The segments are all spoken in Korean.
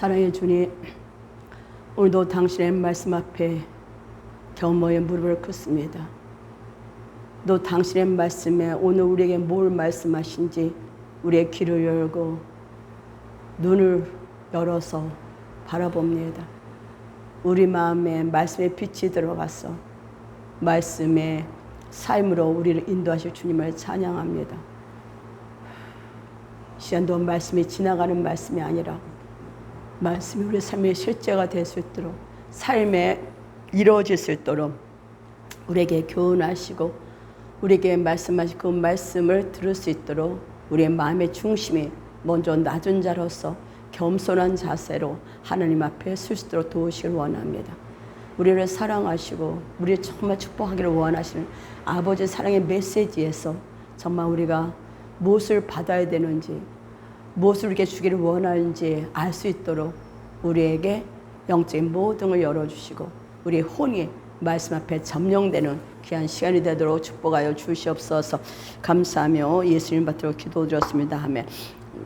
사랑의 주님, 오늘도 당신의 말씀 앞에 겸허의 무릎을 꿇습니다. 또 당신의 말씀에 오늘 우리에게 뭘 말씀하신지 우리의 귀를 열고 눈을 열어서 바라봅니다. 우리 마음에 말씀의 빛이 들어가서 말씀의 삶으로 우리를 인도하실 주님을 찬양합니다. 시간도 말씀이 지나가는 말씀이 아니라 말씀이 우리 삶의 실제가 될 수 있도록 삶에 이루어질 수 있도록 우리에게 교훈하시고 우리에게 말씀하시고 그 말씀을 들을 수 있도록 우리의 마음의 중심이 먼저 낮은 자로서 겸손한 자세로 하나님 앞에 설 수 있도록 도우시길 원합니다. 우리를 사랑하시고 우리를 정말 축복하기를 원하시는 아버지 사랑의 메시지에서 정말 우리가 무엇을 받아야 되는지 무엇을 우리에게 주기를 원하는지 알 수 있도록 우리에게 영적인 모든 걸 열어주시고 우리의 혼이 말씀 앞에 점령되는 귀한 시간이 되도록 축복하여 주시옵소서. 감사하며 예수님 받들어 기도드렸습니다 하며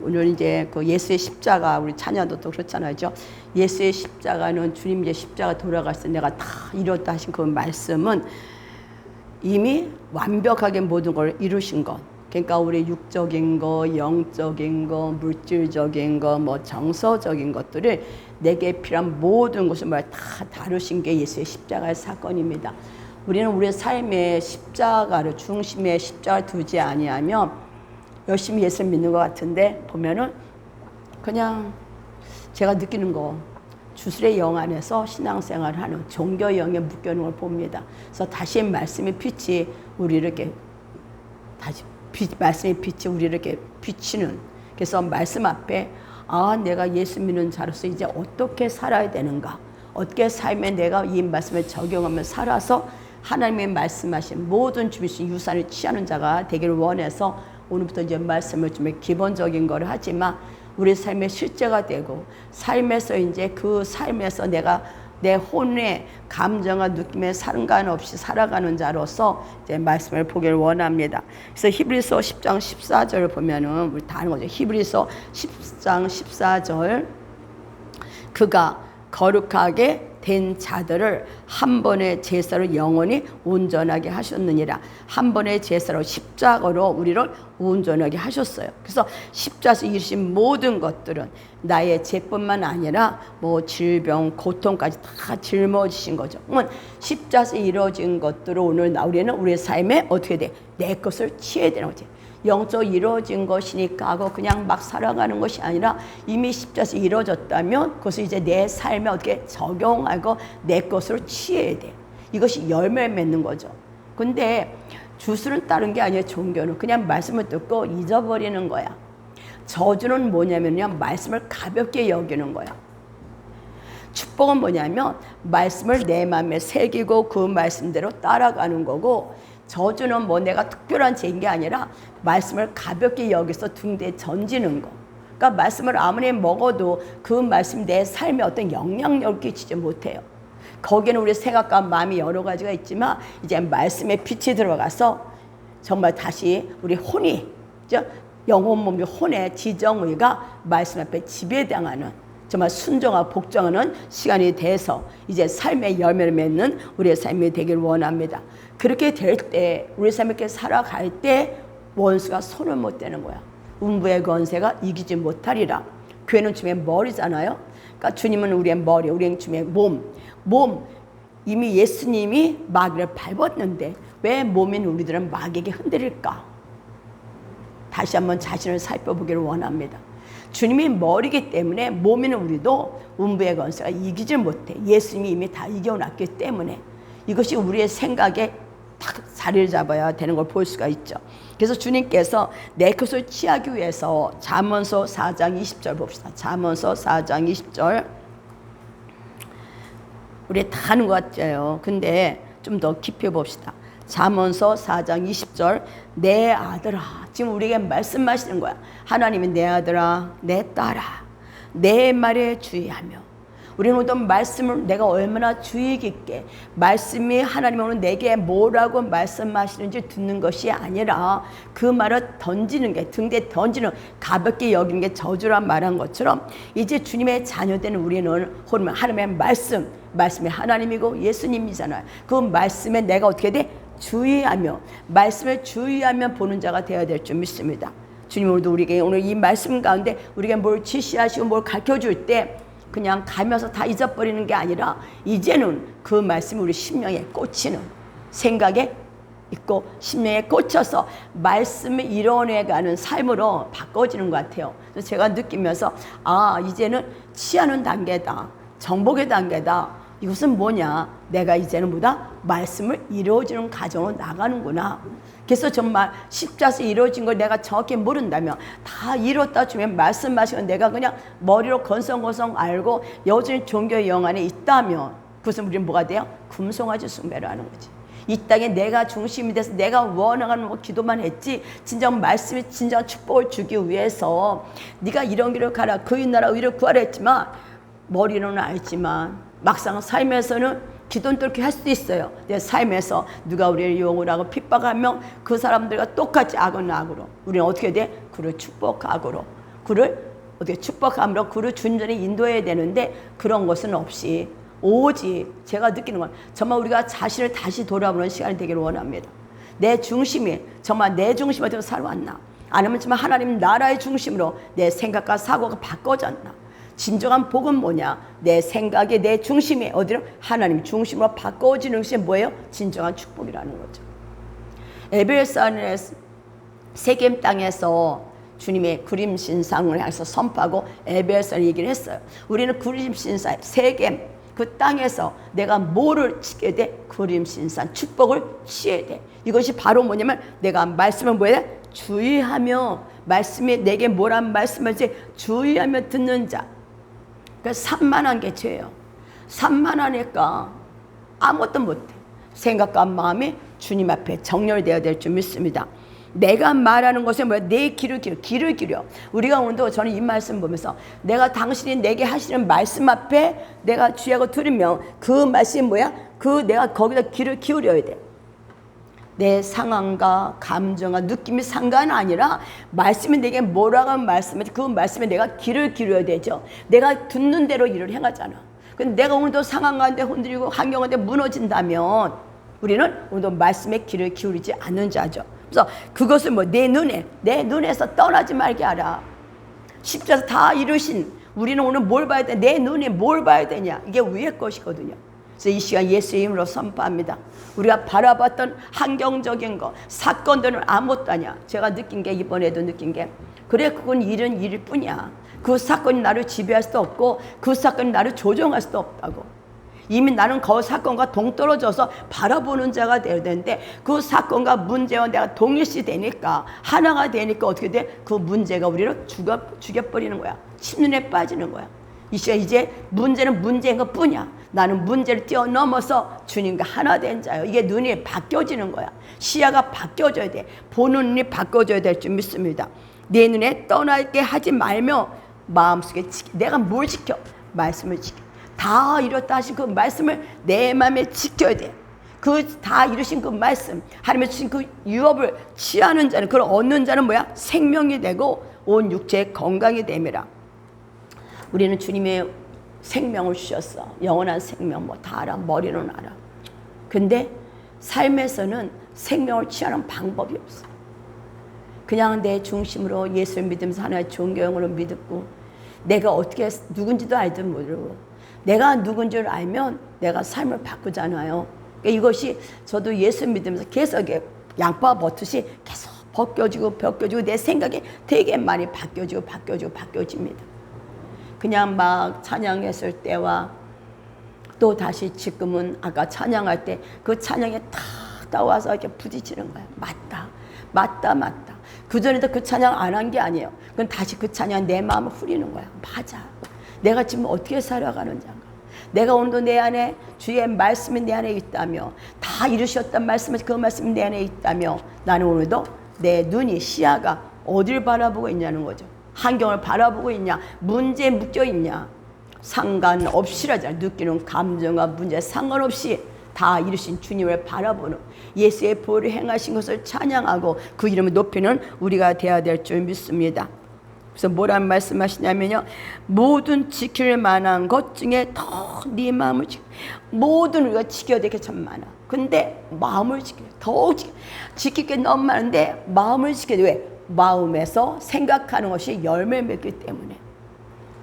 오늘 이제 그 예수의 십자가 우리 찬양도 또 그렇잖아요. 예수의 십자가는 주님 이제 십자가 돌아갔을 때 내가 다 이뤘다 하신 그 말씀은 이미 완벽하게 모든 걸 이루신 것. 그러니까 우리 육적인 거, 영적인 거, 물질적인 거, 뭐 정서적인 것들을 내게 필요한 모든 것을 다 다루신 게 예수의 십자가의 사건입니다. 우리는 우리의 삶의 십자가를 중심에 십자가를 두지 아니하면 열심히 예수를 믿는 것 같은데 보면은 그냥 제가 느끼는 거 주술의 영 안에서 신앙생활을 하는 종교 영에 묶여있는 걸 봅니다. 그래서 다시 말씀의 빛이 우리를 이렇게 다시 말씀의 빛이 우리를 이렇게 비치는 그래서 말씀 앞에 내가 예수 믿는 자로서 이제 어떻게 살아야 되는가 어떻게 삶에 내가 이 말씀을 적용하며 살아서 하나님의 말씀하신 모든 주신 유산을 취하는 자가 되기를 원해서 오늘부터 이제 말씀을 좀 기본적인 거를 하지만 우리 삶의 실제가 되고 삶에서 이제 그 삶에서 내가 내 혼의 감정과 느낌에 상관없이 살아가는 자로서 이제 말씀을 보기를 원합니다. 그래서 히브리서 10장 14절을 보면은 우리 다 아는 거죠. 히브리서 10장 14절 그가 거룩하게 된 자들을 한 번의 제사로 영원히 온전하게 하셨느니라. 한 번의 제사로 십자가로 우리를 온전하게 하셨어요. 그래서 십자가에서 이루신 모든 것들은 나의 죄뿐만 아니라 뭐 질병, 고통까지 다 짊어지신 거죠. 십자가에서 이루어진 것들을 오늘 우리는 우리의 삶에 어떻게 돼? 내 것을 취해야 되는 거지. 영적 이루어진 것이니까 하고 그냥 막 살아가는 것이 아니라 이미 십자가에서 이루어졌다면 그것을 이제 내 삶에 어떻게 적용하고 내 것으로 취해야 돼. 이것이 열매를 맺는 거죠. 근데 주술은 다른 게 아니에요. 종교는 그냥 말씀을 듣고 잊어버리는 거야. 저주는 뭐냐면요, 말씀을 가볍게 여기는 거야. 축복은 뭐냐면 말씀을 내 마음에 새기고 그 말씀대로 따라가는 거고, 저주는 뭐 내가 특별한 죄인 게 아니라 말씀을 가볍게 여기서 등대에 던지는 거. 그러니까 말씀을 아무리 먹어도 그 말씀이 내 삶에 어떤 영향력을 끼치지 못해요. 거기는 우리 생각과 마음이 여러 가지가 있지만 이제 말씀의 빛이 들어가서 정말 다시 우리 혼이, 영혼, 몸, 혼의 지정의가 말씀 앞에 지배당하는 정말 순종하고 복종하는 시간이 돼서 이제 삶의 열매를 맺는 우리의 삶이 되길 원합니다. 그렇게 될 때 우리 삶을 이렇게 살아갈 때 원수가 손을 못 대는 거야. 음부의 권세가 이기지 못하리라. 교회는 주님의 머리잖아요. 그러니까 주님은 우리의 머리, 우리는 주님의 몸. 이미 예수님이 마귀를 밟았는데 왜 몸인 우리들은 마귀에게 흔들릴까? 다시 한번 자신을 살펴보기를 원합니다. 주님이 머리이기 때문에 몸인 우리도 음부의 권세가 이기지 못해. 예수님이 이미 다 이겨놨기 때문에 이것이 우리의 생각에 딱 자리를 잡아야 되는 걸 볼 수가 있죠. 그래서 주님께서 내 것을 취하기 위해서 잠언서 4장 20절 봅시다. 잠언서 4장 20절 우리 다 아는 것 같아요. 근데 좀 더 깊이 봅시다. 잠언서 4장 20절 내 아들아, 지금 우리에게 말씀하시는 거야. 하나님이 내 아들아, 내 딸아, 내 말에 주의하며 우리는 오늘 말씀을 내가 얼마나 주의 깊게 말씀이 하나님 오늘 내게 뭐라고 말씀하시는지 듣는 것이 아니라 그 말을 던지는 게 등대에 던지는 가볍게 여기는 게 저주란 말한 것처럼 이제 주님의 자녀된 우리는 하나님의 말씀이 하나님이고 예수님이잖아요. 그 말씀에 내가 어떻게 돼? 주의하며 말씀을 주의하며 보는 자가 되어야 될 줄 믿습니다. 주님 오늘도 우리에게 오늘 이 말씀 가운데 우리가 뭘 지시하시고 뭘 가르쳐줄 때 그냥 가면서 다 잊어버리는 게 아니라 이제는 그 말씀이 우리 심령에 꽂히는 생각에 있고 심령에 꽂혀서 말씀을 이뤄내가는 삶으로 바꿔지는 것 같아요. 그래서 제가 느끼면서 이제는 취하는 단계다. 정복의 단계다. 이것은 뭐냐? 내가 이제는 뭐다? 말씀을 이루어지는 과정으로 나가는구나. 그래서 정말 십자수 이루어진 걸 내가 정확히 모른다면 다 이뤘다 주면 말씀하시고 내가 그냥 머리로 건성건성 알고 여전히 종교의 영 안에 있다면 그것은 우리는 뭐가 돼요? 금송아지 숭배를 하는 거지. 이 땅에 내가 중심이 돼서 내가 원하는 기도만 했지 진정 말씀이 진정 축복을 주기 위해서 네가 이런 길을 가라 그의 나라 의를 구하라 했지만 머리로는 알지만 막상 삶에서는 기도는 또 이렇게 할 수도 있어요. 내 삶에서 누가 우리를 이용을 하고 핍박하면 그 사람들과 똑같이 악은 악으로 우리는 어떻게 돼? 그를 축복악으로 그를 어떻게 축복함으로 그를 주님전에 인도해야 되는데 그런 것은 없이 오직 제가 느끼는 건 정말 우리가 자신을 다시 돌아보는 시간이 되기를 원합니다. 내 중심이 정말 내 중심으로 살아왔나 아니면 정말 하나님 나라의 중심으로 내 생각과 사고가 바꿔졌나. 진정한 복은 뭐냐? 내 생각이 내 중심이 어디로? 하나님 중심으로 바꿔지는 것이 뭐예요? 진정한 축복이라는 거죠. 에베소의 세겜 땅에서 주님의 그림 신상을 해서 선포하고 에베소를 얘기를 했어요. 우리는 그림 신상 세겜 그 땅에서 내가 뭐를 치게 돼? 그림 신상 축복을 취해야 돼. 이것이 바로 뭐냐면 내가 말씀을 뭐야? 주의하며 말씀이 내게 뭐란 말씀을지 주의하며 듣는 자. 산만한 게 죄예요. 산만하니까 아무것도 못해. 생각과 마음이 주님 앞에 정렬되어야 될 줄 믿습니다. 내가 말하는 것에 뭐야? 내 귀를 기려. 우리가 오늘도 저는 이 말씀 보면서 내가 당신이 내게 하시는 말씀 앞에 내가 주의하고 들으면 그 말씀이 뭐야? 내가 거기다 귀를 기울여야 돼. 내 상황과 감정과 느낌이 상관 아니라 말씀이 내게 뭐라고 하는 말씀인지 그 말씀에 내가 귀를 기울여야 되죠. 내가 듣는 대로 일을 행하잖아. 근데 내가 오늘도 상황 가운데 흔들리고 환경 가운데 무너진다면 우리는 오늘도 말씀에 귀를 기울이지 않는 자죠. 그래서 그것을 내 눈에서 떠나지 말게 하라. 십자가에서 다 이루신 우리는 오늘 뭘 봐야 돼? 내 눈에 뭘 봐야 되냐? 이게 위의 것이거든요. 그래서 이 시간 예수의 이름으로 선포합니다. 우리가 바라봤던 환경적인 거, 사건들은 아무것도 아니야. 제가 느낀 게 이번에도 느낀 게 그래 그건 일일 뿐이야. 그 사건이 나를 지배할 수도 없고 그 사건이 나를 조종할 수도 없다고. 이미 나는 그 사건과 동떨어져서 바라보는 자가 되어야 되는데 그 사건과 문제와 내가 동일시 되니까 하나가 되니까 어떻게 돼? 그 문제가 우리를 죽여버리는 거야. 침륜에 빠지는 거야. 이 시간 이제 문제는 문제인 것 뿐이야. 나는 문제를 뛰어넘어서 주님과 하나 된 자예요. 이게 눈이 바뀌어지는 거야. 시야가 바뀌어져야 돼. 보는 눈이 바뀌어져야 될 줄 믿습니다. 내 눈에 떠나게 하지 말며 마음속에 내가 뭘 지켜? 말씀을 지켜. 다 이뤘다 하신 그 말씀을 내 마음에 지켜야 돼. 그 다 이루신 그 말씀 하나님의 주신 그 유업을 취하는 자는 그걸 얻는 자는 뭐야? 생명이 되고 온 육체의 건강이 됨이라. 우리는 주님의 생명을 주셨어. 영원한 생명 다 알아. 머리는 알아. 근데 삶에서는 생명을 취하는 방법이 없어. 그냥 내 중심으로 예수를 믿으면서 하나의 종교형으로 믿고 내가 어떻게 누군지도 알도 모르고 내가 누군지를 알면 내가 삶을 바꾸잖아요. 그러니까 이것이 저도 예수 믿으면서 계속 양파 버릇이 계속 벗겨지고 내 생각이 되게 많이 바뀌어집니다. 그냥 막 찬양했을 때와 또 다시 지금은 아까 찬양할 때 그 찬양에 탁 따와서 이렇게 부딪히는 거야. 맞다. 그전에도 그 찬양 안 한 게 아니에요. 그건 다시 그 찬양 내 마음을 후리는 거야. 맞아. 내가 지금 어떻게 살아가는지. 내가 오늘도 내 안에 주의 말씀이 내 안에 있다며 다 이루셨던 말씀이 그 말씀이 내 안에 있다며 나는 오늘도 내 눈이 시야가 어딜 바라보고 있냐는 거죠. 환경을 바라보고 있냐, 문제에 묶여 있냐. 상관없이라잖아요. 느끼는 감정과 문제 상관없이 다 이루신 주님을 바라보는 예수의 보혈을 행하신 것을 찬양하고 그 이름을 높이는 우리가 되어야 될 줄 믿습니다. 그래서 뭐란 말씀하시냐면요, 모든 지킬 만한 것 중에 더 네 마음을 모든 우리가 지켜야 될 게 참 많아. 근데 마음을 지켜야 더 지킬 게 너무 많은데 마음을 지켜야 돼. 왜? 마음에서 생각하는 것이 열매를 맺기 때문에.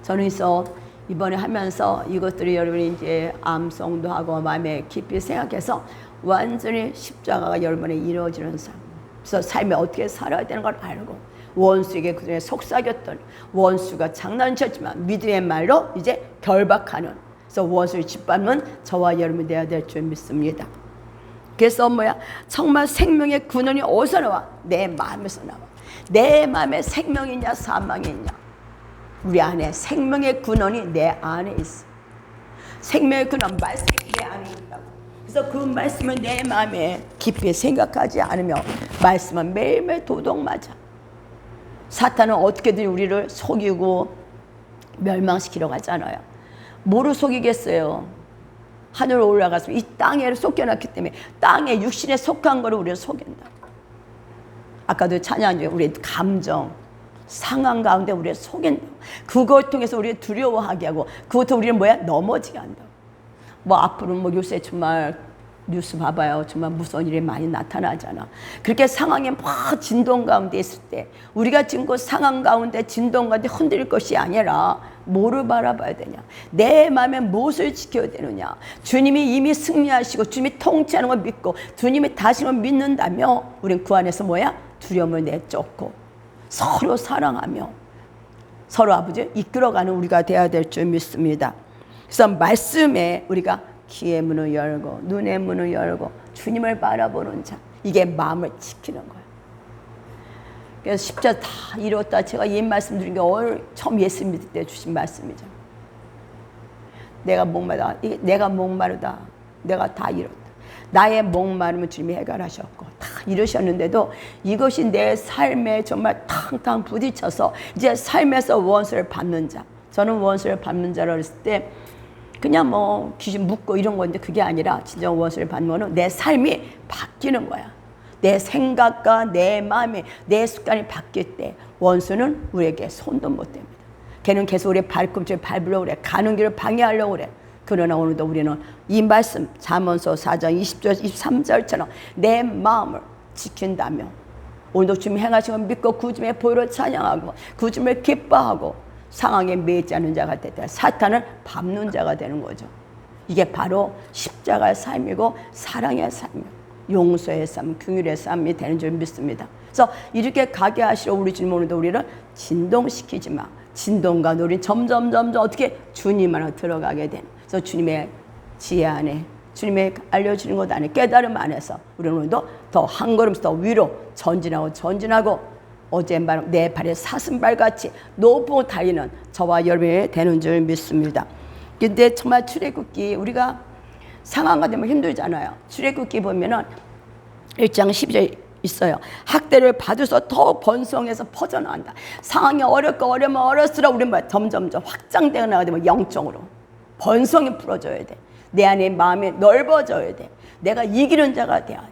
저는 그래서 이번에 하면서 이것들이 여러분이 이제 암송도 하고 마음에 깊이 생각해서 완전히 십자가가 여러분에 이루어지는 삶. 그래서 삶에 어떻게 살아야 되는 걸 알고 원수에게 그전에 속삭였던 원수가 장난쳤지만 믿음의 말로 이제 결박하는, 그래서 원수를 짓밟는 저와 여러분이 되어야 될 줄 믿습니다. 그래서 정말 생명의 근원이 어디서 나와? 내 마음에서 나와. 내 마음에 생명이냐 사망이 있냐? 우리 안에 생명의 근원이 내 안에 있어. 생명의 근원 말씀이 내 안에 있다고. 그래서 그 말씀을 내 마음에 깊이 생각하지 않으면 말씀은 매일매일 도둑 맞아. 사탄은 어떻게든 우리를 속이고 멸망시키려고 하잖아요. 뭐로 속이겠어요? 하늘로 올라가서 이 땅에 속여놨기 때문에 땅에 육신에 속한 거를 우리를 속인다. 아까도 찬양 중에 우리의 감정, 상황 가운데 우리를 속인다. 그걸 통해서 우리를 두려워하게 하고 그것도 우리를 넘어지게 한다. 앞으로 요새 정말 뉴스 봐봐요. 정말 무서운 일이 많이 나타나잖아. 그렇게 상황에 막 진동 가운데 있을 때 우리가 지금 그 상황 가운데 진동 가운데 흔들릴 것이 아니라 뭐를 바라봐야 되냐? 내 마음에 무엇을 지켜야 되느냐? 주님이 이미 승리하시고 주님이 통치하는 걸 믿고 주님이 다시는 믿는다며 우린 그 안에서 두려움을 내쫓고 서로 사랑하며 서로 아버지 이끌어가는 우리가 되어야 될 줄 믿습니다. 그래서 말씀에 우리가 귀의 문을 열고 눈의 문을 열고 주님을 바라보는 자, 이게 마음을 지키는 거예요. 그래서 십자가 다 이뤘다. 제가 이 말씀 드린 게 처음 예수 믿을 때 주신 말씀이죠. 내가 목마르다. 내가 다 이뤘다. 나의 목마름을 주님이 해결하셨고 다 이루셨는데도 이것이 내 삶에 정말 탕탕 부딪혀서 이제 삶에서 원수를 밟는 자. 저는 원수를 밟는 자라고 했을 때 그냥 귀신 묶고 이런 건데 그게 아니라 진짜 원수를 밟으면 내 삶이 바뀌는 거야. 내 생각과 내 마음이 내 습관이 바뀔 때 원수는 우리에게 손도 못 댑니다. 걔는 계속 우리의 발꿈치를 밟으려고 그래. 가는 길을 방해하려고 그래. 그러나 오늘도 우리는 이 말씀 잠언서 4장 20절 23절처럼 내 마음을 지킨다며 오늘도 주님 행하신 걸 믿고 그 주님의 보혈을 찬양하고 그 주님을 기뻐하고 상황에 매이지 않는 자가 됐다. 사탄을 밟는 자가 되는 거죠. 이게 바로 십자가의 삶이고 사랑의 삶이고 용서의 삶, 긍휼의 삶이 되는 줄 믿습니다. 그래서 이렇게 가게 하시러 우리 주님 오늘도 우리를 진동시키지 마. 진동과 우리 점점 어떻게 주님 안으로 들어가게 되는. 그래서 주님의 지혜 안에 주님의 알려주는 것 안에 깨달음 안에서 우리는 오늘도 더 한 걸음씩 더 위로 전진하고 어제 내 발에 사슴발같이 높고 달리는 저와 여러분이 되는 줄 믿습니다. 근데 정말 출애굽기 우리가 상황가 되면 힘들잖아요. 출애굽기 보면은 1장 12절 있어요. 학대를 받아서 더 번성해서 퍼져나간다. 상황이 어려면 어려울수록 우리 점점 확장되어 나가야 되면 영적으로 번성이 풀어져야 돼. 내 안에 마음이 넓어져야 돼. 내가 이기는 자가 돼야 돼.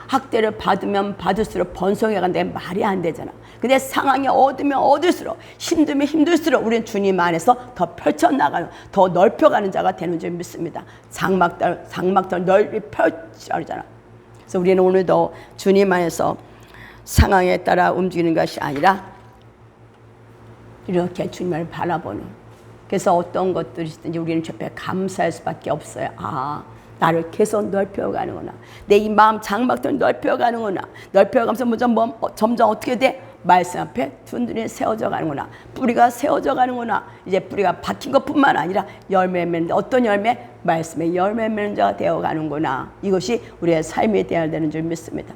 학대를 받으면 받을수록 번성해 간다는 말이 안 되잖아. 근데 상황이 얻으면 얻을수록 힘들면 힘들수록 우리는 주님 안에서 더 펼쳐나가는 더 넓혀가는 자가 되는 줄 믿습니다. 장막들 넓이 펼쳐잖아. 그래서 우리는 오늘도 주님 안에서 상황에 따라 움직이는 것이 아니라 이렇게 주님을 바라보는. 그래서 어떤 것들이 있든지 우리는 옆에 감사할 수밖에 없어요. 나를 계속 넓혀가는구나. 내 이 마음 장막들을 넓혀가는구나. 넓혀가면서 점점 어떻게 돼? 말씀 앞에 둔둔히 세워져 가는구나. 뿌리가 세워져 가는구나. 이제 뿌리가 박힌 것뿐만 아니라 열매 맺는데 어떤 열매? 말씀의 열매 맺는 자가 되어가는구나. 이것이 우리의 삶이 되어야 되는 줄 믿습니다.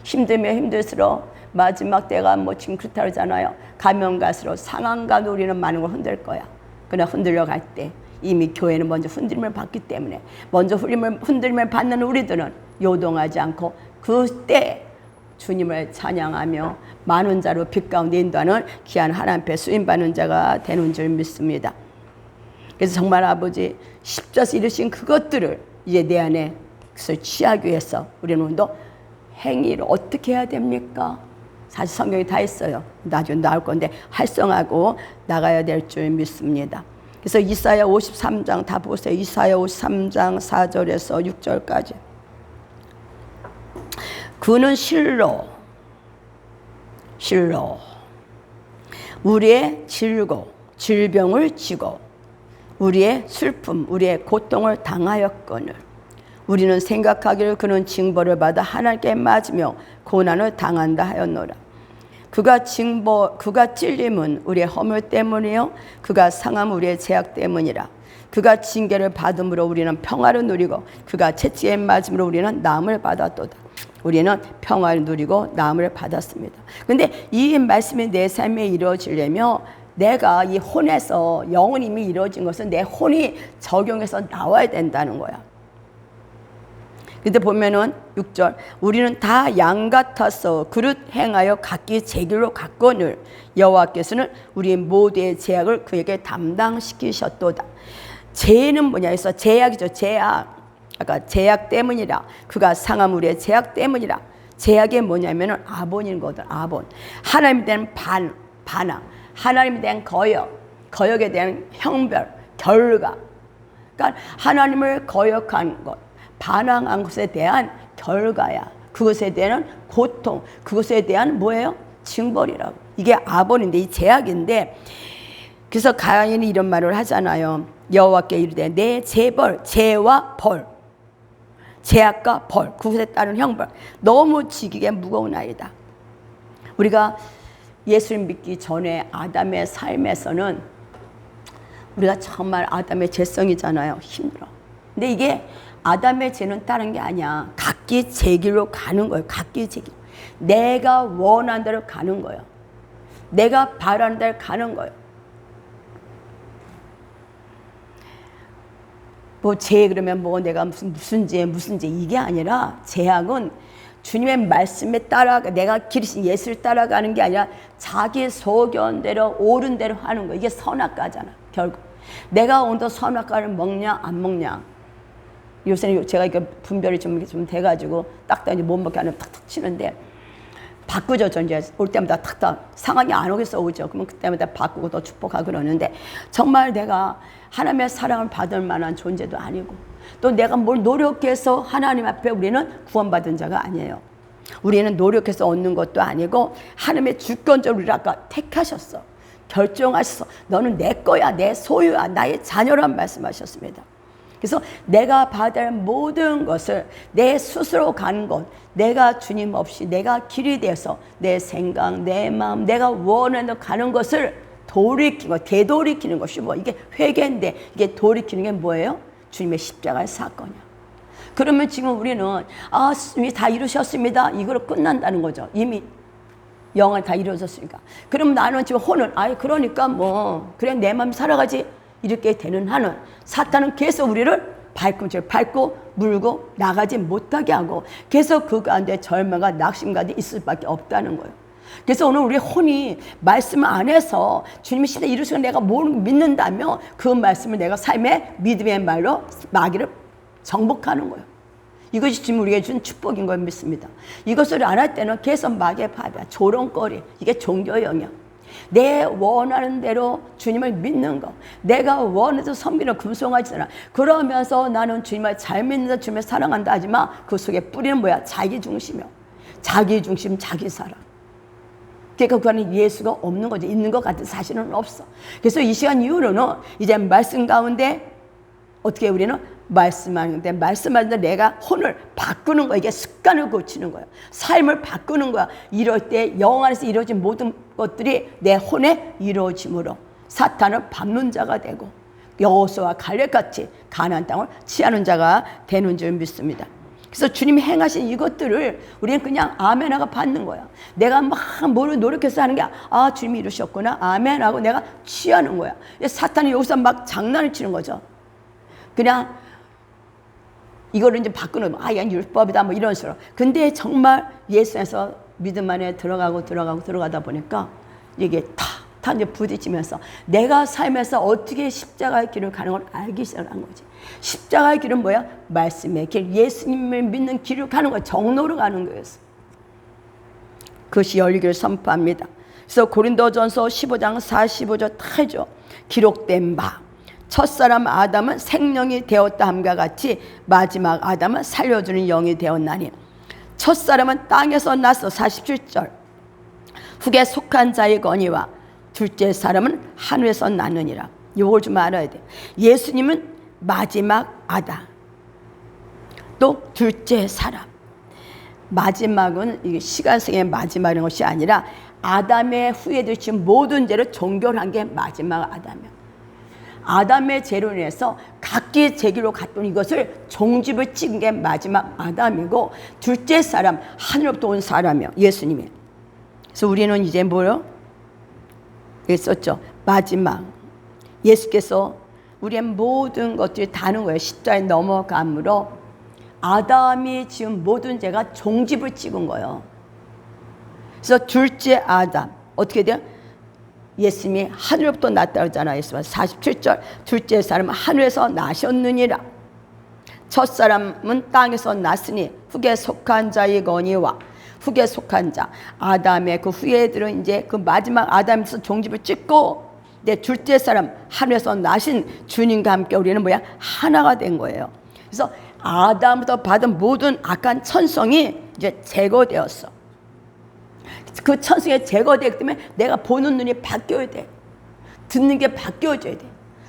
힘들면 힘들수록 마지막 때가 지금 그렇다잖아요. 가면 갈수록 상황과 우리는 많은 걸 흔들 거야. 그러나 흔들려 갈 때 이미 교회는 먼저 흔들림을 받기 때문에 먼저 흔들림을 받는 우리들은 요동하지 않고 그때 주님을 찬양하며 많은 자로 빛 가운데 인도하는 귀한 하나님 앞에 쓰임받는 자가 되는 줄 믿습니다. 그래서 정말 아버지 십자가에서 이루신 그것들을 이제 내 안에 그것을 취하기 위해서 우리는 오늘도 행위를 어떻게 해야 됩니까? 사실 성경이 다 있어요. 나중에 나올 건데 활성하고 나가야 될 줄 믿습니다. 그래서 이사야 53장 다 보세요. 이사야 53장 4절에서 6절까지. 그는 실로 우리의 질병을 지고 우리의 슬픔, 우리의 고통을 당하였거늘 우리는 생각하기를 그는 징벌을 받아 하나님께 맞으며 고난을 당한다 하였노라. 그가 찔림은 우리의 허물 때문이요 그가 상함 우리의 죄악 때문이라. 그가 징계를 받음으로 우리는 평화를 누리고 그가 채찍에 맞음으로 우리는 나음을 받았도다. 우리는 평화를 누리고 나음을 받았습니다. 그런데 이 말씀이 내 삶에 이루어지려면 내가 이 혼에서 영은 이미 이루어진 것은 내 혼이 적용해서 나와야 된다는 거야. 근데 보면은 6절 우리는 다 양 같아서 그릇 행하여 각기 제 길로 갔거늘 여호와께서는 우리 모두의 죄악을 그에게 담당시키셨도다. 죄는 뭐냐 해서 죄악이죠. 죄악. 아까 죄악 때문이라. 그가 상함 우리의 죄악 때문이라. 죄악이 뭐냐면은 아본인 거든. 아본. 하나님에 대한 반항. 하나님에 대한 거역에 대한 형별, 결과. 그러니까 하나님을 거역한 것, 반항한 것에 대한 결과야. 그것에 대한 고통, 그것에 대한 뭐예요? 징벌이라고. 이게 아본인데, 이 죄악인데, 그래서 가인이 이런 말을 하잖아요. 여호와께 이르되 내 재벌, 죄와 벌, 죄악과 벌, 그것에 따른 형벌, 너무 지기게 무거운 아이다. 우리가 예수를 믿기 전에 아담의 삶에서는 우리가 정말 아담의 죄성이잖아요. 힘들어. 근데 이게 아담의 죄는 다른 게 아니야. 각기 제 길로 가는 거예요. 각기 제 길. 내가 원하는 대로 가는 거예요. 내가 바라는 대로 가는 거예요. 뭐 죄 그러면 뭐 내가 무슨 죄 이게 아니라 죄악은 주님의 말씀에 따라가 내가 기르신 예수를 따라가는 게 아니라 자기 소견대로 옳은 대로 하는 거. 이게 선악과잖아. 결국 내가 오늘도 선악과를 먹냐 안 먹냐. 요새는 제가 이렇게 분별이 좀 돼가지고 딱딱 이제 못 먹게 하면 탁탁 치는데 바꾸죠. 전 이제 올 때마다 탁탁 상황이 안 오겠어 오죠. 그러면 그때마다 바꾸고 또 축복하고 그러는데 정말 내가 하나님의 사랑을 받을 만한 존재도 아니고 또 내가 뭘 노력해서 하나님 앞에 우리는 구원받은 자가 아니에요. 우리는 노력해서 얻는 것도 아니고 하나님의 주권적으로 우리를 아까 택하셨어. 결정하셨어. 너는 내 거야. 내 소유야. 나의 자녀란 말씀하셨습니다. 그래서 내가 받을 모든 것을 내 스스로 가는 것, 내가 주님 없이 내가 길이 돼서 내 생각, 내 마음, 내가 원하는 대로 가는 것을 돌이키는 것, 되돌이키는 것이 뭐 이게 회개인데 이게 돌이키는 게 뭐예요? 주님의 십자가의 사건이야. 그러면 지금 우리는 이미 다 이루셨습니다. 이거로 끝난다는 거죠. 이미 영원히 다 이루어졌으니까. 그럼 나는 지금 혼은 그러니까 뭐 그래 내 마음 살아가지 이렇게 되는 한은 사탄은 계속 우리를 발꿈치를 밟고 물고 나가지 못하게 하고 계속 그 가운데 절망과 낙심과 있을 수밖에 없다는 거예요. 그래서 오늘 우리 혼이 말씀 안에서 주님의 시대 이루시고 내가 뭘 믿는다면 그 말씀을 내가 삶의 믿음의 말로 마귀를 정복하는 거예요. 이것이 지금 우리에게 준 축복인 걸 믿습니다. 이것을 안 할 때는 계속 마귀의 밥이야. 조롱거리. 이게 종교의 영역. 내 원하는 대로 주님을 믿는 거. 내가 원해서 선비를 금송하지 않아. 그러면서 나는 주님을 잘 믿는다, 주님을 사랑한다 하지만 그 속에 뿌리는 뭐야? 자기 중심이요. 자기 중심, 자기 사랑. 그러니까 그 안에 예수가 없는 거죠. 있는 것 같은 사실은 없어. 그래서 이 시간 이후로는 이제 말씀 가운데 어떻게 우리는 말씀하는데 말씀하는데 내가 혼을 바꾸는 거야. 이게 습관을 고치는 거야. 삶을 바꾸는 거야. 이럴 때 영 안에서 이루어진 모든 것들이 내 혼에 이루어짐으로 사탄을 밟는 자가 되고 여호수아와 칼렙같이 가나안 땅을 취하는 자가 되는 줄 믿습니다. 그래서 주님이 행하신 이것들을 우리는 그냥 아멘하고 받는 거야. 내가 막 뭘 노력해서 하는 게 주님이 이루셨구나 아멘하고 내가 취하는 거야. 사탄이 여기서 막 장난을 치는 거죠. 그냥 이거를 이제 바꾸는 이건 율법이다 뭐 이런 식으로. 근데 정말 예수 안에서 믿음 안에 들어가다 보니까 이게 다 사탄에 부딪히면서 내가 삶에서 어떻게 십자가의 길을 가는 걸 알기 시작한 거지. 십자가의 길은 뭐야? 말씀의 길, 예수님을 믿는 길을 가는 거야. 정로로 가는 거였어. 그것이 열리기를 선포합니다. 그래서 고린도전서 15장 45절 다 해줘. 기록된 바 첫사람 아담은 생명이 되었다 함과 같이 마지막 아담은 살려주는 영이 되었나니 첫사람은 땅에서 났어. 47절 후에 속한 자의 거니와 둘째 사람은 하늘에서 났느니라. 이걸 좀 알아야 돼. 예수님은 마지막 아담, 또 둘째 사람. 마지막은 이게 시간성의 마지막인 것이 아니라 아담의 후에 드신 모든 죄를 종결한 게 마지막 아담이야. 아담의 죄로 인해서 각기 제 길로 갔던 이것을 종집을 찍은 게 마지막 아담이고 둘째 사람, 하늘로부터 온 사람이요, 예수님이. 그래서 우리는 이제 뭐요? 여기 썼죠. 마지막. 예수께서 우리의 모든 것들이 다는 거예요. 십자가에 넘어감으로 아담이 지은 모든 죄가 종집을 찍은 거예요. 그래서 둘째 아담 어떻게 돼요? 예수님이 하늘로부터 났다 그러잖아요. 47절 둘째 사람은 하늘에서 나셨느니라. 첫 사람은 땅에서 났으니 후에 속한 자이거니와 후에 속한 자 아담의 그 후예들은 이제 그 마지막 아담에서 종집을 찍고 내 둘째 사람 하늘에서 나신 주님과 함께 우리는 뭐야? 하나가 된 거예요. 그래서 아담부터 받은 모든 악한 천성이 이제 제거되었어. 그 천성이 제거되기 때문에 내가 보는 눈이 바뀌어야 돼. 듣는 게 바뀌어져야 돼.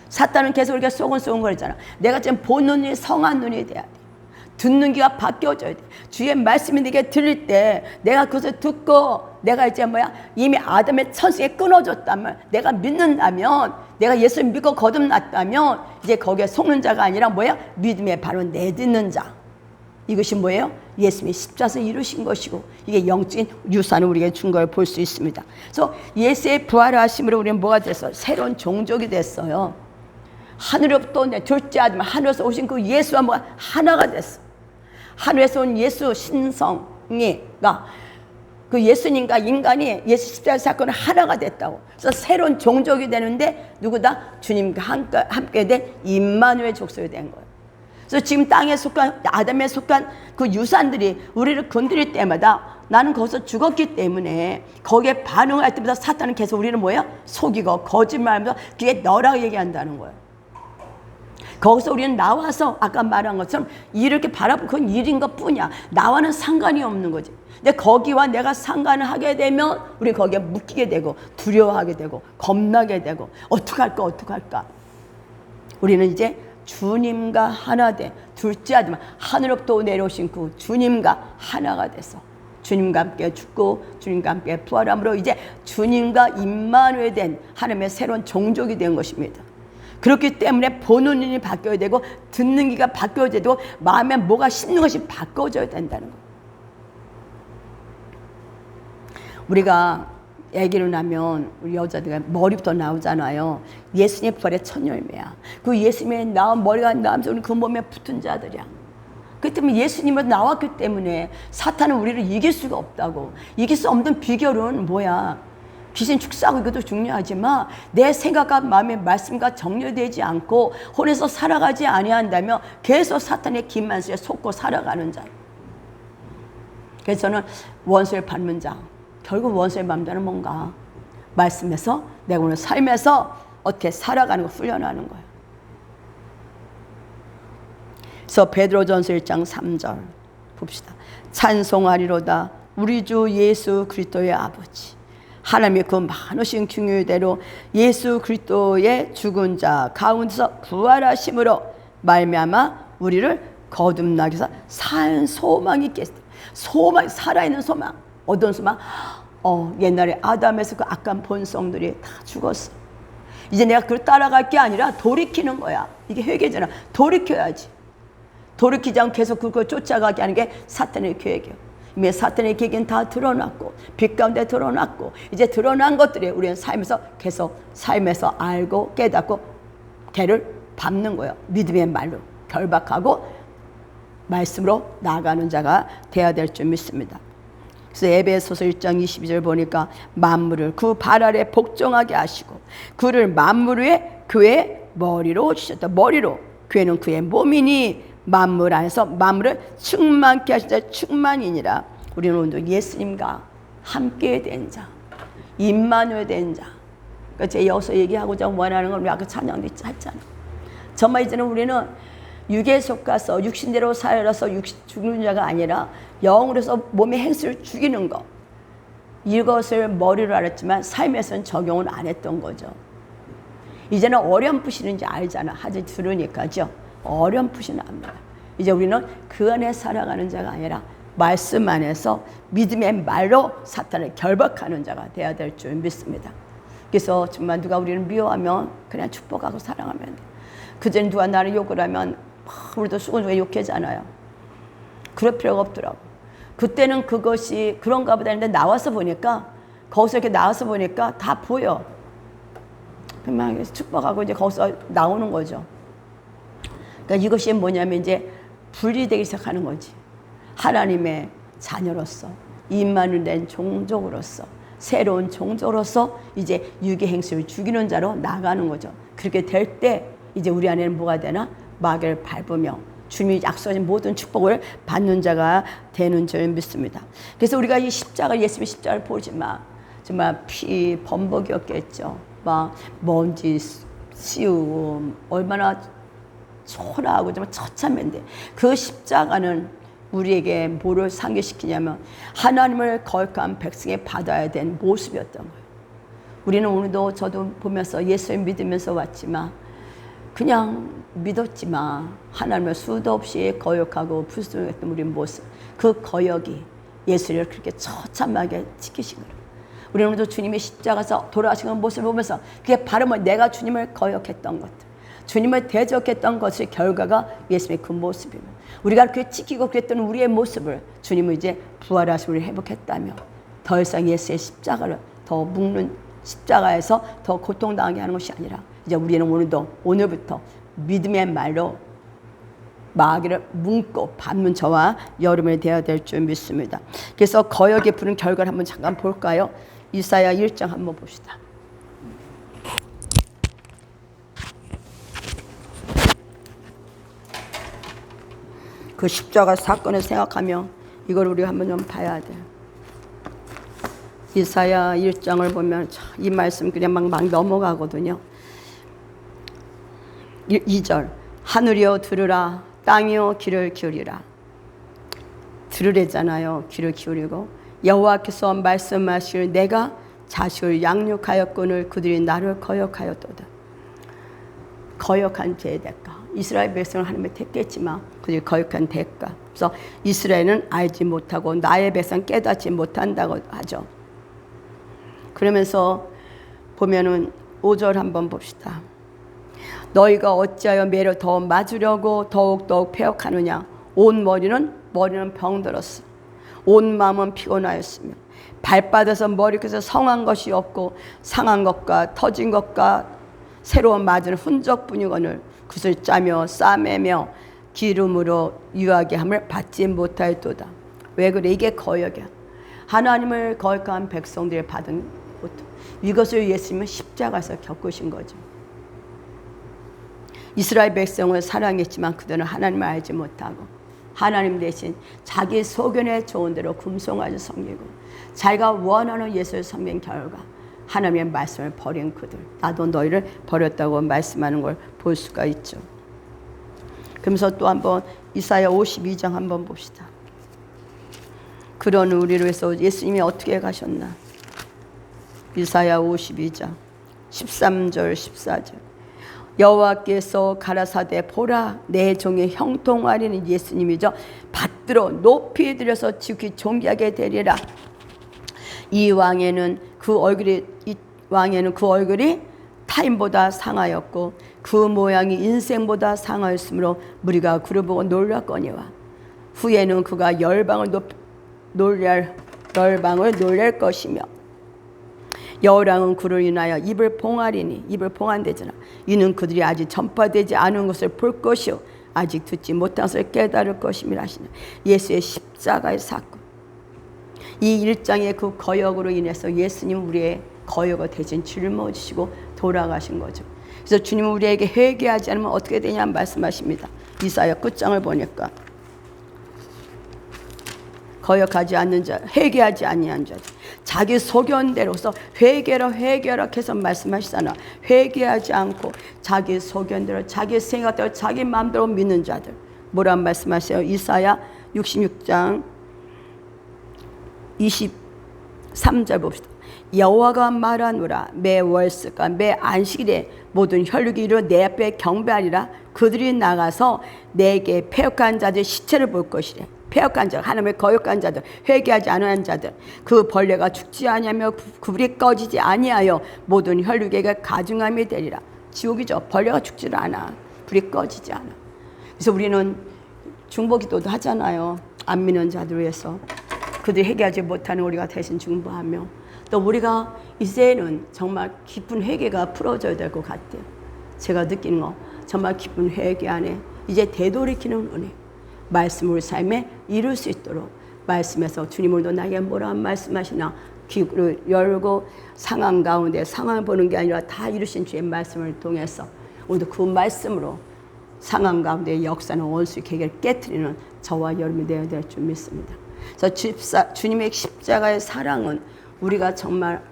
사탄은 계속 우리가 쏘곤쏘곤 거리잖아. 내가 지금 보는 눈이 성한 눈이 돼야 돼. 듣는 귀가 바뀌어져야 돼. 주의 말씀이 네게 들릴 때 내가 그것을 듣고 내가 이제 뭐야? 이미 아담의 천성이 끊어졌다면 내가 믿는다면 내가 예수를 믿고 거듭났다면 이제 거기에 속는 자가 아니라 뭐야? 믿음의 바로 내딛는 자. 이것이 뭐예요? 예수님이 십자가에서 이루신 것이고 이게 영적인 유산을 우리에게 준 걸 볼 수 있습니다. 그래서 예수의 부활하심으로 우리는 뭐가 됐어요? 새로운 종족이 됐어요. 하늘로부터 둘째 아담 하늘에서 오신 그 예수와 뭐가 하나가 됐어. 하늘에서 온 예수 신성이가 그 예수님과 인간이 예수 십자가 사건은 하나가 됐다고. 그래서 새로운 종족이 되는데 누구다? 주님과 함께 된 임마누엘 족속이 된 거예요. 그래서 지금 땅에 속한 아담에 속한 그 유산들이 우리를 건드릴 때마다 나는 거기서 죽었기 때문에 거기에 반응할 때마다 사탄은 계속 우리는 뭐예요? 속이고 거짓말하면서 그게 너라고 얘기한다는 거예요. 거기서 우리는 나와서 아까 말한 것처럼 이렇게 바라보고 그건 일인 것 뿐이야. 나와는 상관이 없는 거지. 근데 거기와 내가 상관을 하게 되면 우리 거기에 묶이게 되고 두려워하게 되고 겁나게 되고 어떡할까. 우리는 이제 주님과 하나 돼. 둘째 아담 하늘로부터 내려오신 그 주님과 하나가 됐어. 주님과 함께 죽고 주님과 함께 부활함으로 이제 주님과 임마누엘 된 하나님의 새로운 종족이 된 것입니다. 그렇기 때문에 보는 눈이 바뀌어야 되고 듣는 귀가 바뀌어야 되고 마음에 뭐가 심는 것이 바꿔져야 된다는 거예요. 우리가 아기를 낳으면 우리 여자들이 머리부터 나오잖아요. 예수님의 부활의 첫 열매야. 그 예수님의 나온 머리가 나오면서 우리 그 몸에 붙은 자들이야. 그렇기 때문에 예수님으로 나왔기 때문에 사탄은 우리를 이길 수가 없다고. 이길 수 없는 비결은 뭐야? 귀신 축사하고 이것도 중요하지만 내 생각과 마음의 말씀과 정렬되지 않고 혼에서 살아가지 아니한다면 계속 사탄의 기만수에 속고 살아가는 자. 그래서 저는 원수를 밟는 자. 결국 원수의 밟는 뭔가? 말씀에서 내가 오늘 삶에서 어떻게 살아가는 거 훈련하는 거예요. 그래서 베드로전서 1장 3절 봅시다. 찬송하리로다 우리 주 예수 그리스도의 아버지 하나님의 그 많으신 긍휼대로 예수 그리스도의 죽은 자 가운데서 부활하심으로 말미암아 우리를 거듭나게 해서 산 소망이 있겠습니다. 소망, 살아있는 소망. 어떤 소망? 옛날에 아담에서 그 악한 본성들이 다 죽었어. 이제 내가 그걸 따라갈 게 아니라 돌이키는 거야. 이게 회개잖아. 돌이켜야지. 돌이키지 않고 계속 그걸 쫓아가게 하는 게 사탄의 계획이에요. 이미 사탄의 계획은 다 드러났고 빛 가운데 드러났고 이제 드러난 것들이 우리는 삶에서 계속 삶에서 알고 깨닫고 걔를 밟는 거예요. 믿음의 말로 결박하고 말씀으로 나아가는 자가 되어야 될 줄 믿습니다. 그래서 에베소서 1장 22절 보니까 만물을 그 발 아래 복종하게 하시고 그를 만물 위에 교회의 머리로 주셨다. 머리로. 교회는 그의 몸이니 만물 안에서 만물을 충만케 하신 자 충만이니라. 우리는 오늘도 예수님과 함께 된 자, 임마누엘 된 자. 그러니까 제가 여기서 얘기하고자 원하는 건 우리 아까 찬양도 했잖아요. 정말 이제는 우리는 육에 속아서 육신대로 살아서 죽는 자가 아니라 영으로서 몸의 행실을 죽이는 것. 이것을 머리로 알았지만 삶에서는 적용을 안 했던 거죠. 이제는 어렴풋이는지 알잖아. 하지 들으니까죠. 어렴풋이는 압니다. 이제 우리는 그 안에 살아가는 자가 아니라 말씀 안에서 믿음의 말로 사탄을 결박하는 자가 되어야 될 줄 믿습니다. 그래서 정말 누가 우리를 미워하면 그냥 축복하고 사랑하면 돼. 그전에 누가 나를 욕을 하면 우리도 수근수근 욕하잖아요. 그럴 필요가 없더라고. 그때는 그것이 그런가 보다 했는데 나와서 보니까 거기서 이렇게 나와서 보니까 다 보여. 그냥 축복하고 이제 거기서 나오는 거죠. 그러니까 이것이 뭐냐면 이제 분리되기 시작하는 거지. 하나님의 자녀로서 임마누엘 된 종족으로서 새로운 종족으로서 이제 육의 행실을 죽이는 자로 나가는 거죠. 그렇게 될 때 이제 우리 안에는 뭐가 되나? 마귀를 밟으며 주님이 약속하신 모든 축복을 받는 자가 되는 줄 믿습니다. 그래서 우리가 이 십자가, 예수님의 십자가를 보지만 정말 피 범벅이었겠죠. 막 먼지 씌우고 얼마나 초라하고 정말 처참한데 그 십자가는 우리에게 뭐를 상기시키냐면 하나님을 거룩한 백성이 받아야 된 모습이었던 거예요. 우리는 오늘도 저도 보면서 예수를 믿으면서 왔지만 그냥 믿었지만 하나님을 수도 없이 거역하고 불순종했던 우리 모습, 그 거역이 예수를 그렇게 처참하게 지키신 거예요. 우리는 오늘도 주님의 십자가에서 돌아가신 모습을 보면서 그게 바로 내가 주님을 거역했던 것들, 주님을 대적했던 것의 결과가 예수님의 그 모습이며 우리가 그렇게 지키고 그랬던 우리의 모습을 주님은 이제 부활하신 우리를 회복했다며 더 이상 예수의 십자가를 더 묶는 십자가에서 더 고통당하게 하는 것이 아니라 이제 우리는 오늘부터 믿음의 말로 마귀를 묶고 밟는 저와 여러분이 되어야 될 줄 믿습니다. 그래서 거역에 부른 결과를 한번 잠깐 볼까요? 이사야 1장 한번 봅시다. 그 십자가 사건을 생각하며 이걸 우리가 한번 좀 봐야 돼. 이사야 1장을 보면 이 말씀 그냥 막 넘어가거든요. 2절 하늘이여 들으라 땅이여 귀를 기울이라. 들으래잖아요. 귀를 기울이고 여호와께서 말씀하시길 내가 자식을 양육하였거늘 그들이 나를 거역하였도다. 거역한 죄의 대가. 이스라엘 백성을 하나님이 택했지만 그들이 거역한 대가. 그래서 이스라엘은 알지 못하고 나의 백성 깨닫지 못한다고 하죠. 그러면서 보면은 5절 한번 봅시다. 너희가 어찌하여 매를 더 맞으려고 더욱더욱 패역하느냐. 온 머리는 병들었어. 온 마음은 피곤하였으며 발바닥에서 머리끝에서 성한 것이 없고 상한 것과 터진 것과 새로운 맞은 흔적뿐이거늘 굿을 짜며 싸매며 기름으로 유하게 함을 받지 못하였도다. 왜 그래? 이게 거역이야. 하나님을 거역한 백성들이 받은 고통. 이것을 예수님은 십자가에서 겪으신 거죠. 이스라엘 백성을 사랑했지만 그들은 하나님을 알지 못하고 하나님 대신 자기 소견에 좋은 대로 금송아지 섬기고 자기가 원하는 예수를 섬긴 결과 하나님의 말씀을 버린 그들, 나도 너희를 버렸다고 말씀하는 걸 볼 수가 있죠. 그러면서 또 한번 이사야 52장 한번 봅시다. 그런 우리를 위해서 예수님이 어떻게 가셨나. 이사야 52장 13절 14절 여호와께서 가라사대 보라 내 종의 형통하리는 예수님이죠. 받들어 높이 들여서 지극히 존귀하게 되리라. 이 왕에는 그 얼굴이 타인보다 상하였고 그 모양이 인생보다 상하였으므로 무리가 그를 보고 놀랐거니와 후에는 그가 열방을 놀랄 것이며 여호랑은 그를 인하여 입을 봉하리니 입을 봉한대잖아. 이는 그들이 아직 전파되지 않은 것을 볼 것이요 아직 듣지 못한 것을 깨달을 것임이라 하시는 예수의 십자가의 사건. 이 일장의 그 거역으로 인해서 예수님 우리의 거역을 대신 짊어지시고 돌아가신 거죠. 그래서 주님은 우리에게 회개하지 않으면 어떻게 되냐 말씀하십니다. 이사야 끝장을 보니까 거역하지 않는 자, 회개하지 아니한 자, 자기 소견대로서 회개라 해서 말씀하시잖아. 회개하지 않고 자기 소견대로, 자기 생각대로, 자기 마음대로 믿는 자들. 뭐란 말씀하세요? 이사야 66장 23절 봅시다. 여호와가 말하노라. 매 월스가 매 안식일에 모든 혈육이 이르러 내 앞에 경배하리라. 그들이 나가서 내게 패역한 자들 시체를 볼 것이래. 패역한 자, 하나님의 거역한 자들, 회개하지 않은 자들, 그 벌레가 죽지 아니하며 불이 꺼지지 아니하여 모든 혈육에게 가증함이 되리라. 지옥이죠. 벌레가 죽지를 않아. 불이 꺼지지 않아. 그래서 우리는 중보기도도 하잖아요. 안 믿는 자들 위해서. 그들이 회개하지 못하는 우리가 대신 중보하며, 또 우리가 이제는 정말 깊은 회개가 풀어져야 될 것 같아요. 제가 느끼는 거 정말 깊은 회개 안에 이제 되돌이키는 은혜, 말씀을 우리 삶에 이룰 수 있도록 말씀에서 주님 오늘도 나에게 뭐라 말씀하시나 귀를 열고 상황 가운데 상황을 보는 게 아니라 다 이루신 주의 말씀을 통해서 오늘도 그 말씀으로 상황 가운데 역사는 원수의 계계를 깨트리는 저와 여러분이 되어야 될 줄 믿습니다. 그래서 주님의 십자가의 사랑은 우리가 정말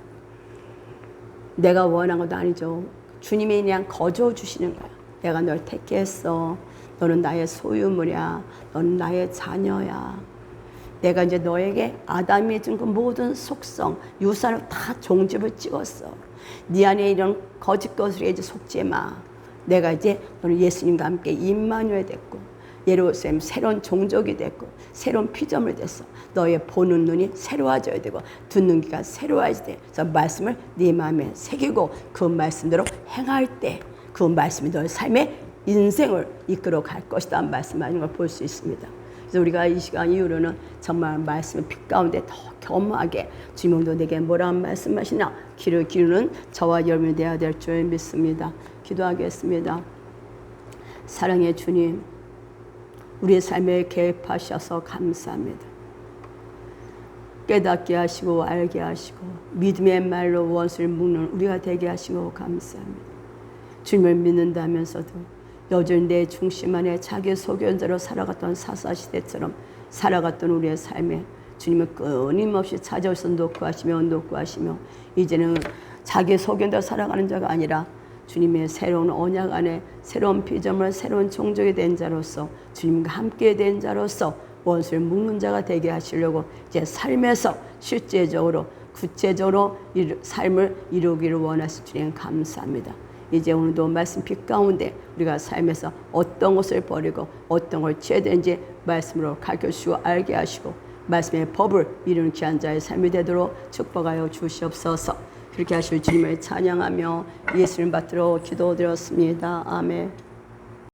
내가 원한 것도 아니죠. 주님이 그냥 거저 주시는 거야. 내가 널 택했어. 너는 나의 소유물이야. 너는 나의 자녀야. 내가 이제 너에게 아담이 준 그 모든 속성, 유산을 다 종집을 찍었어. 네 안에 이런 거짓 것에 이제 속지 마. 내가 이제 너는 예수님과 함께 임마누엘 됐고, 예루살렘 새로운 종족이 됐고, 새로운 피조물 됐어. 너의 보는 눈이 새로워져야 되고, 듣는 귀가 새로워져야 돼. 그래서 말씀을 네 마음에 새기고 그 말씀대로 행할 때 그 말씀이 너의 삶의 인생을 이끌어 갈 것이다 말씀하는 걸 볼 수 있습니다. 그래서 우리가 이 시간 이후로는 정말 말씀의 빛 가운데 더 겸허하게 주님도 내게 뭐라 말씀하시나 귀를 기르는 저와 여러분이 되어야 될 줄 믿습니다. 기도하겠습니다. 사랑의 주님, 우리의 삶에 개입하셔서 감사합니다. 깨닫게 하시고 알게 하시고 믿음의 말로 원수를 묶는 우리가 되게 하시고 감사합니다. 주님을 믿는다면서도 여전히 내 중심 안에 자기 소견대로 살아갔던 사사시대처럼 살아갔던 우리의 삶에 주님은 끊임없이 찾아오셔서 녹구하시며 이제는 자기 소견대로 살아가는 자가 아니라 주님의 새로운 언약 안에 새로운 피조물, 새로운 종족이 된 자로서 주님과 함께 된 자로서 원수를 묶는 자가 되게 하시려고 이제 삶에서 실제적으로 구체적으로 삶을 이루기를 원하시 주님 감사합니다. 이제 오늘도 말씀 빛 가운데 우리가 삶에서 어떤 것을 버리고 어떤 걸 취해야 되는지 말씀으로 가르쳐주시고 알게 하시고 말씀의 법을 이루는 귀한 자의 삶이 되도록 축복하여 주시옵소서. 그렇게 하실 주님을 찬양하며 예수님 받들어 기도드렸습니다. 아멘.